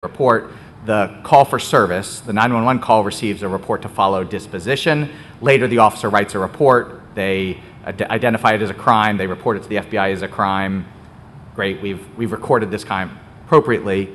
report. The call for service, the 911 call receives a report to follow disposition. Later, the officer writes a report. They identify it as a crime. They report it to the FBI as a crime. Great, we've recorded this crime appropriately.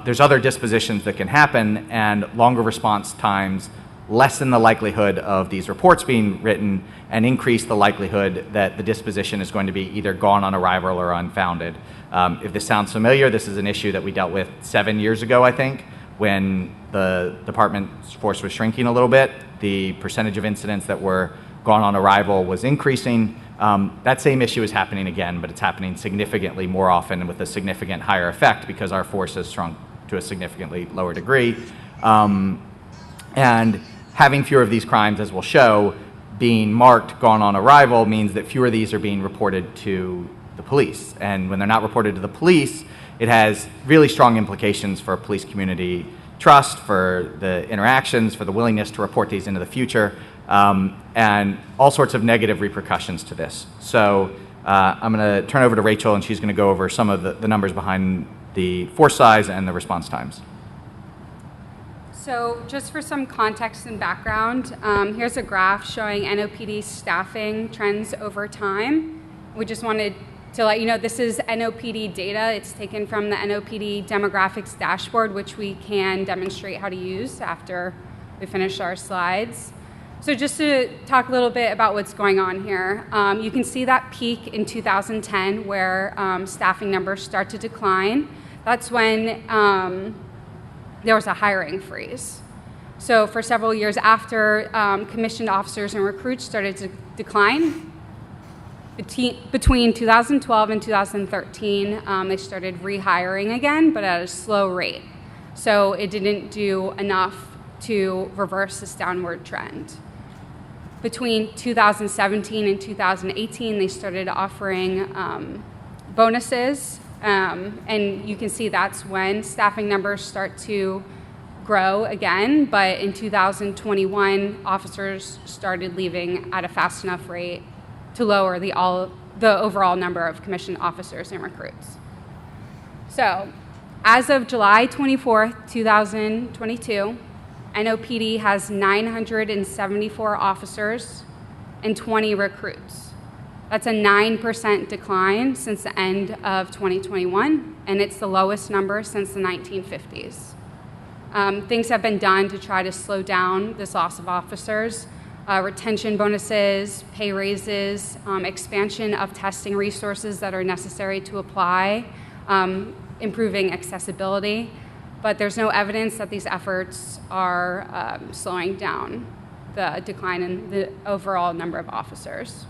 There's other dispositions that can happen, and longer response times lessen the likelihood of these reports being written and increase the likelihood that the disposition is going to be either gone on arrival or unfounded. If this sounds familiar, this is an issue that we dealt with 7 years ago, I think, when the department's force was shrinking a little bit. The percentage of incidents that were gone on arrival was increasing. That same issue is happening again, but it's happening significantly more often and with a significant higher effect because our force has shrunk to a significantly lower degree. And having fewer of these crimes, as we'll show, being marked gone on arrival means that fewer of these are being reported to the police. And when they're not reported to the police, it has really strong implications for police community trust, for the interactions, for the willingness to report these into the future, and all sorts of negative repercussions to this. So I'm going to turn over to Rachel, and she's going to go over some of the numbers behind the force size and the response times. So just for some context and background, here's a graph showing NOPD staffing trends over time. We just wanted to let you know this is NOPD data. It's taken from the NOPD demographics dashboard, which we can demonstrate how to use after we finish our slides. So just to talk a little bit about what's going on here, you can see that peak in 2010 where staffing numbers start to decline. That's when there was a hiring freeze. So for several years after, commissioned officers and recruits started to decline. Between 2012 and 2013, they started rehiring again, but at a slow rate. So it didn't do enough to reverse this downward trend. Between 2017 and 2018, they started offering bonuses, and you can see that's when staffing numbers start to grow again, but in 2021, officers started leaving at a fast enough rate to lower the overall number of commissioned officers and recruits. So, as of July 24th, 2022, NOPD has 974 officers and 20 recruits. That's a 9% decline since the end of 2021, and it's the lowest number since the 1950s. Things have been done to try to slow down this loss of officers. Retention bonuses, pay raises, expansion of testing resources that are necessary to apply, improving accessibility, but there's no evidence that these efforts are slowing down the decline in the overall number of officers.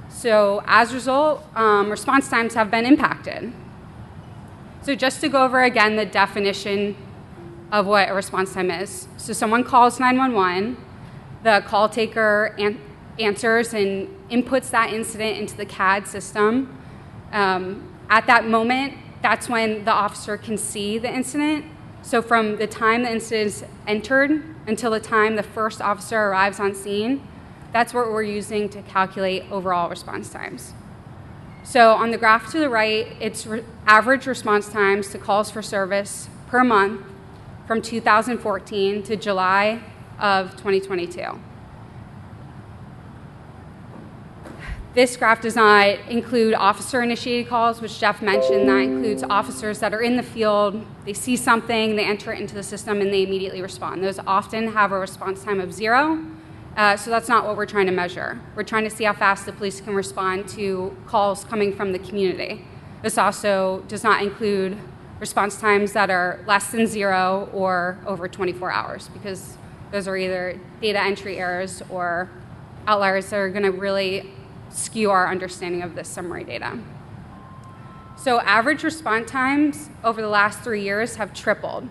So as a result, response times have been impacted. So just to go over again the definition of what a response time is. So someone calls 911, the call taker answers and inputs that incident into the CAD system. At that moment, that's when the officer can see the incident. So from the time the incident is entered until the time the first officer arrives on scene, that's what we're using to calculate overall response times. So on the graph to the right, it's average response times to calls for service per month from 2014 to July of 2022. This graph does not include officer-initiated calls, which Jeff mentioned. That includes officers that are in the field, they see something, they enter it into the system, and they immediately respond. Those often have a response time of 0, so that's not what we're trying to measure. We're trying to see how fast the police can respond to calls coming from the community. This also does not include response times that are less than 0 or over 24 hours, because those are either data entry errors or outliers that are going to really skew our understanding of this summary data. So average response times over the last 3 years have tripled.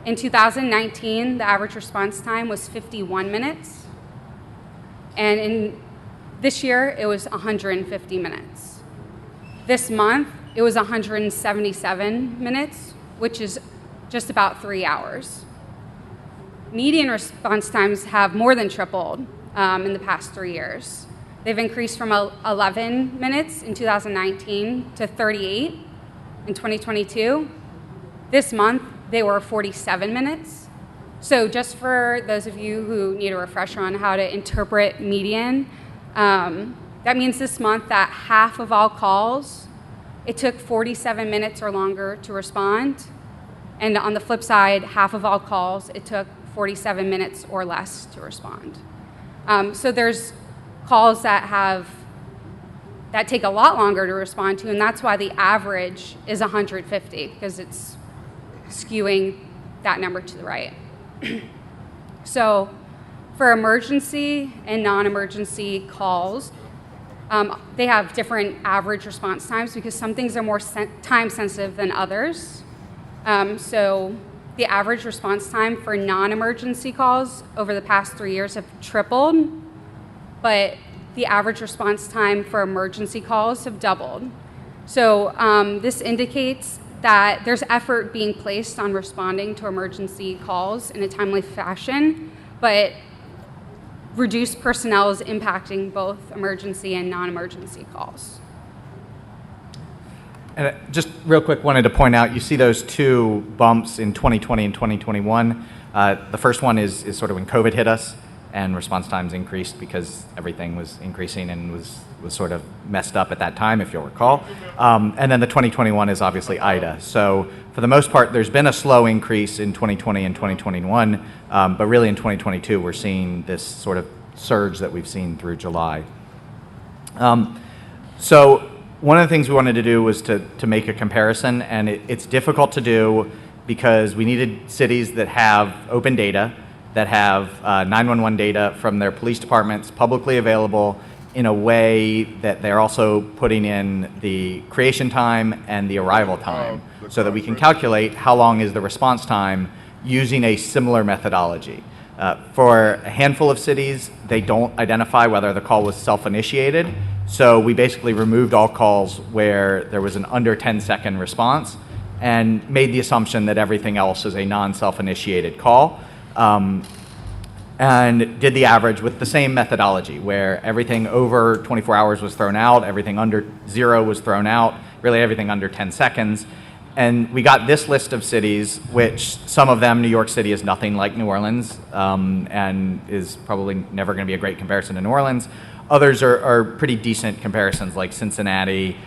In 2019, the average response time was 51 minutes, and in this year, it was 150 minutes. This month, it was 177 minutes, which is just about 3 hours. Median response times have more than tripled in the past 3 years. They've increased from 11 minutes in 2019 to 38 in 2022. This month, they were 47 minutes. So just for those of you who need a refresher on how to interpret median, that means this month that half of all calls, it took 47 minutes or longer to respond. And on the flip side, half of all calls, it took 47 minutes or less to respond. So there's calls that take a lot longer to respond to, and that's why the average is 150, because it's skewing that number to the right. So for emergency and non-emergency calls, they have different average response times because some things are more time sensitive than others. So the average response time for non-emergency calls over the past 3 years have tripled, but the average response time for emergency calls have doubled. So this indicates that there's effort being placed on responding to emergency calls in a timely fashion, but reduced personnel is impacting both emergency and non-emergency calls. And just real quick, wanted to point out, you see those two bumps in 2020 and 2021. The first one is sort of when COVID hit us and response times increased because everything was increasing and was sort of messed up at that time, if you'll recall. And then the 2021 is obviously Ida. So for the most part, there's been a slow increase in 2020 and 2021, but really in 2022, we're seeing this sort of surge that we've seen through July. So one of the things we wanted to do was to make a comparison, and it's difficult to do because we needed cities that have open data, that have 911 data from their police departments publicly available in a way that they're also putting in the creation time and the arrival time so that we can calculate how long is the response time using a similar methodology. For a handful of cities, they don't identify whether the call was self-initiated, so we basically removed all calls where there was an under 10-second response and made the assumption that everything else is a non-self-initiated call. And did the average with the same methodology where everything over 24 hours was thrown out, everything under 0 was thrown out, really everything under 10 seconds. And we got this list of cities, which some of them, New York City is nothing like New Orleans, and is probably never going to be a great comparison to New Orleans. Others are pretty decent comparisons like Cincinnati,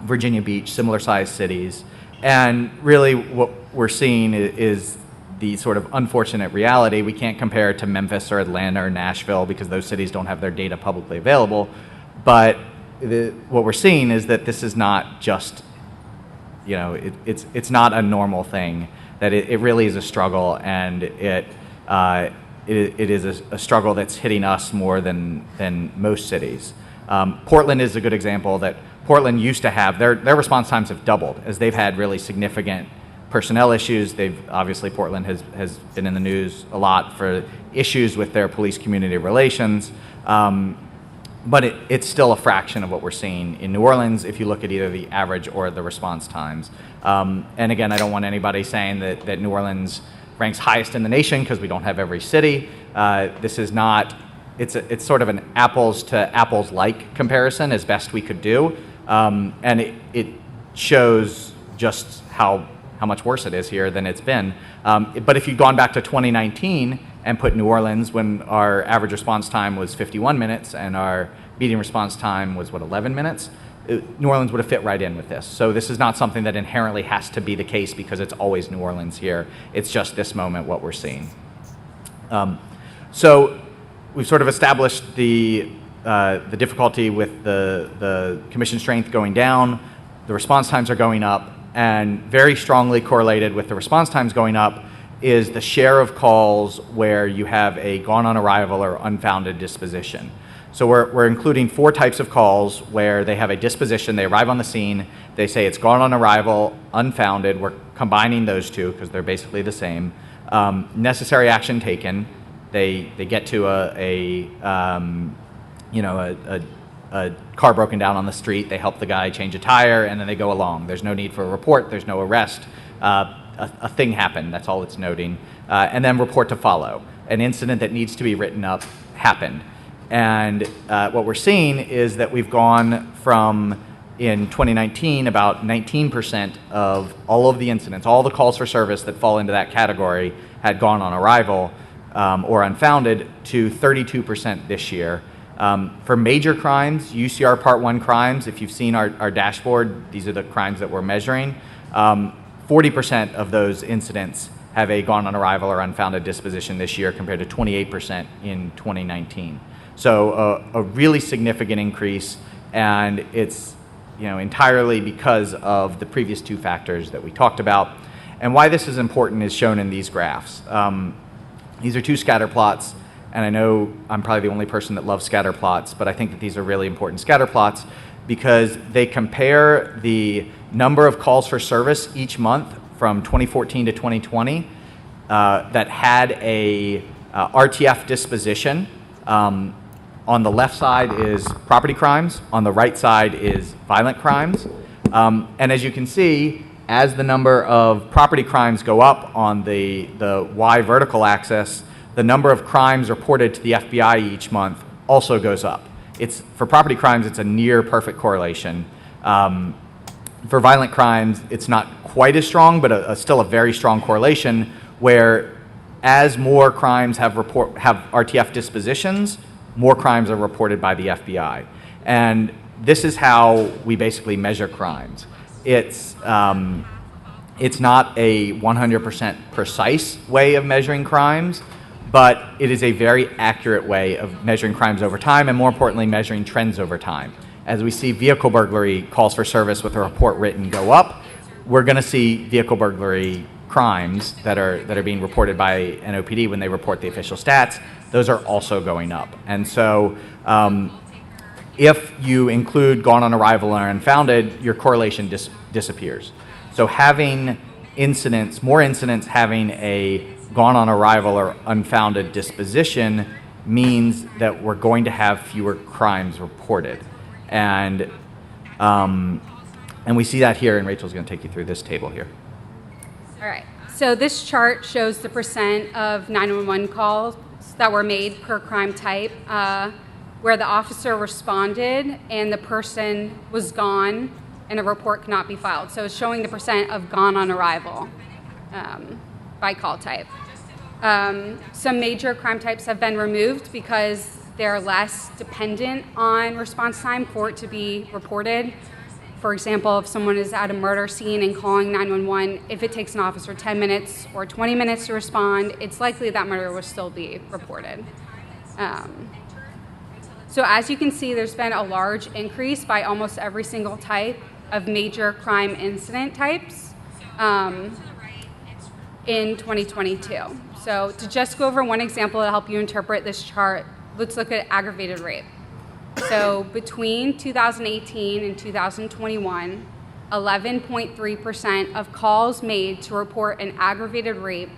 Virginia Beach, similar sized cities. And really what we're seeing is the sort of unfortunate reality. We can't compare it to Memphis or Atlanta or Nashville because those cities don't have their data publicly available. But what we're seeing is that this is not just, it's not a normal thing, that it really is a struggle, and it is a struggle that's hitting us more than most cities. Portland is a good example that Portland used to have, their response times have doubled as they've had really significant personnel issues. Portland has been in the news a lot for issues with their police community relations, but it's still a fraction of what we're seeing in New Orleans if you look at either the average or the response times. And again, I don't want anybody saying that New Orleans ranks highest in the nation because we don't have every city. This is not, it's sort of an apples to apples like comparison as best we could do. And it shows just how much worse it is here than it's been. But if you'd gone back to 2019 and put New Orleans when our average response time was 51 minutes and our median response time was, 11 minutes, New Orleans would have fit right in with this. So this is not something that inherently has to be the case because it's always New Orleans here. It's just this moment what we're seeing. So we've sort of established the difficulty with the commission strength going down, the response times are going up, and very strongly correlated with the response times going up is the share of calls where you have a gone on arrival or unfounded disposition. So we're including 4 types of calls where they have a disposition, they arrive on the scene, they say it's gone on arrival, unfounded, we're combining those two because they're basically the same. Necessary action taken, they get to a car broken down on the street, they help the guy change a tire, and then they go along. There's no need for a report, there's no arrest. A thing happened, that's all it's noting. And then report to follow. An incident that needs to be written up happened. And what we're seeing is that we've gone from, in 2019, about 19% of all of the incidents, all the calls for service that fall into that category had gone on arrival or unfounded, to 32% this year. For major crimes, UCR Part 1 crimes, if you've seen our dashboard, these are the crimes that we're measuring, 40% of those incidents have a gone on arrival or unfounded disposition this year compared to 28% in 2019. So a really significant increase, and it's entirely because of the previous two factors that we talked about. And why this is important is shown in these graphs. These are two scatter plots, and I know I'm probably the only person that loves scatter plots, but I think that these are really important scatter plots because they compare the number of calls for service each month from 2014 to 2020 that had a RTF disposition. On the left side is property crimes, on the right side is violent crimes. And as you can see, as the number of property crimes go up on the Y vertical axis, the number of crimes reported to the FBI each month also goes up. For property crimes, it's a near perfect correlation. For violent crimes, it's not quite as strong, but still a very strong correlation, where as more crimes have RTF dispositions, more crimes are reported by the FBI. And this is how we basically measure crimes. It's not a 100% precise way of measuring crimes, but it is a very accurate way of measuring crimes over time, and more importantly, measuring trends over time. As we see vehicle burglary calls for service with a report written go up, we're going to see vehicle burglary crimes that are being reported by NOPD when they report the official stats. Those are also going up. And so if you include gone on arrival or unfounded, your correlation disappears. So having more incidents having a gone on arrival or unfounded disposition means that we're going to have fewer crimes reported. And we see that here, and Rachel's going to take you through this table here. All right. So this chart shows the percent of 911 calls that were made per crime type where the officer responded and the person was gone and a report could not be filed. So it's showing the percent of gone on arrival by call type. Some major crime types have been removed because they're less dependent on response time for it to be reported. For example, if someone is at a murder scene and calling 911, if it takes an officer 10 minutes or 20 minutes to respond, it's likely that murder will still be reported. So as you can see, there's been a large increase by almost every single type of major crime incident types in 2022. So to just go over one example to help you interpret this chart, let's look at aggravated rape. So between 2018 and 2021, 11.3% of calls made to report an aggravated rape